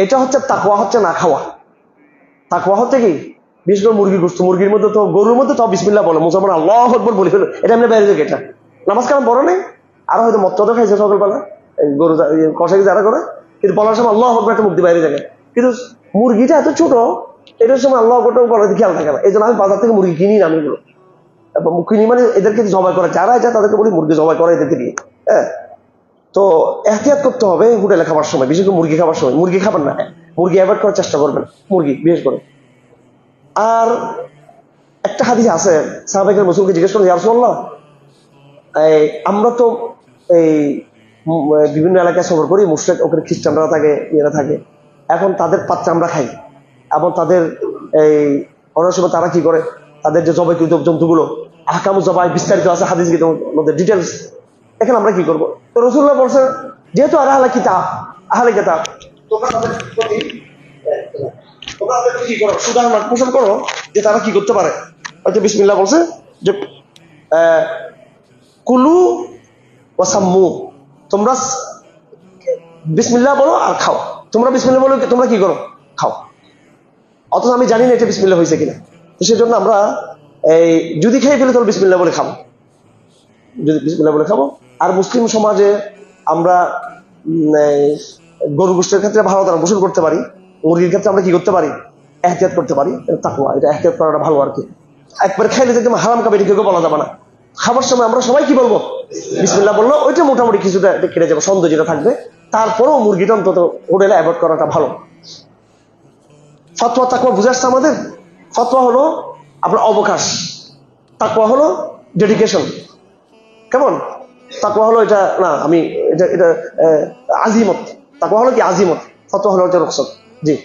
এটা হচ্ছে তাকওয়া, হচ্ছে না খাওয়া। তাকওয়া হচ্ছে কি, বিশেষ করে মুরগির গোশত, মুরগির মধ্যে তো, গরুর মধ্যে তো বিসমিল্লাহ বলে, মুসলমান আল্লাহু আকবার বলে ফেলো, এটা এমনি বাইরে থেকে, এটা নামাজ কালাম পড়ো নেই, আর হয়তো মত্তদও খাইছে সকালবেলা, গরু কষাই যারা করে, কিন্তু বলার সময় আল্লাহু আকবার একটা মুক্তি বাইরে যায়। কিন্তু মুরগিটা এত ছোট, এটার সময় আল্লাহু আকবার বলার খেয়াল থাকে না। এই জন্য আমি বাজার থেকে মুরগি কিনি না, আমি এগুলো কিনি, মানে এদেরকে জবাই করে যারা যায় তাদেরকে বলি মুরগি জবাই করে এদেরকে দিয়ে। হ্যাঁ, তো এহতিয়াত করতে হবে হোটেলে খাবার সময়, বিশেষ করে মুরগি খাবার সময়। মুরগি খাবার না, মুরগি অ্যাভয়েড করার চেষ্টা করবেন, মুরগি বিশেষ করে। আর একটা হাদিস আছে, সাহাবায়ে রাসূলকে জিজ্ঞেস করেন, ইয়া রাসূলুল্লাহ, আমরা তো এই বিভিন্ন এলাকায় সফর করি, মুশরিক ওখানে খ্রিস্টানরা থাকে, ইয়েরা থাকে, এখন তাদের পাত্রে আমরা খাই, এবং তাদের এই অনেক সময় তারা কি করে, তাদের যে জবাইকৃত জন্তুগুলো আহকামু জবাই বিস্তারিত আছে হাদিস মধ্যে ডিটেলস, এখানে আমরা কি করবো? তো রাসূলুল্লাহ বলছেন, যেহেতু আহলে কিতাব, তোমরা তাদের প্রতি কি করো, সুধারণ পোষণ করো যে তারা কি করতে পারে। হয়তো বিসমিল্লাহ বলছে যে কুলু ওয়াসাম্মু, তোমরা বিসমিল্লাহ বলো আর খাও। তোমরা বিসমিল্লাহ বলো, তোমরা কি করো, খাও। অথচ আমি জানি না এটা বিসমিল্লাহ হয়েছে কিনা, তো সেজন্য আমরা এই যদি খেয়ে ফেলে তাহলে বিসমিল্লাহ বলে খাবো, যদি বিসমিল্লাহ বলে খাবো। আর মুসলিম সমাজে আমরা গরু গোশতের ক্ষেত্রে ভালো তারা গোসল করতে পারি, মুরগির ক্ষেত্রে আমরা কি করতে পারি, এহতিয়াত করতে পারি। তাকওয়া, এটা এহতিয়াত করাটা ভালো আর কি। একবার খাইলে একদম হারাম খাবে, এটা কেউ বলা যাবে না। খাবার সময় আমরা সবাই কি বলবো, বিসমিল্লাহ বললো, ওইটা মোটামুটি কিছুটা কেটে যাবে, সন্দেহ যেটা থাকবে। তারপরেও মুরগিটা অন্তত হোটেলে অ্যাভয়েড করাটা ভালো। ফতোয়া তাকওয়া বুঝে আসছে আমাদের। ফতোয়া হলো আপনার অবকাশ, তাকওয়া হলো ডেডিকেশন। কেমন? তাকওয়া হলো এটা না, আমি এটা এটা আজিমত। তাকওয়া হলো কি আজিমত, ফতোয়া হলো এটা রুখসত। জি।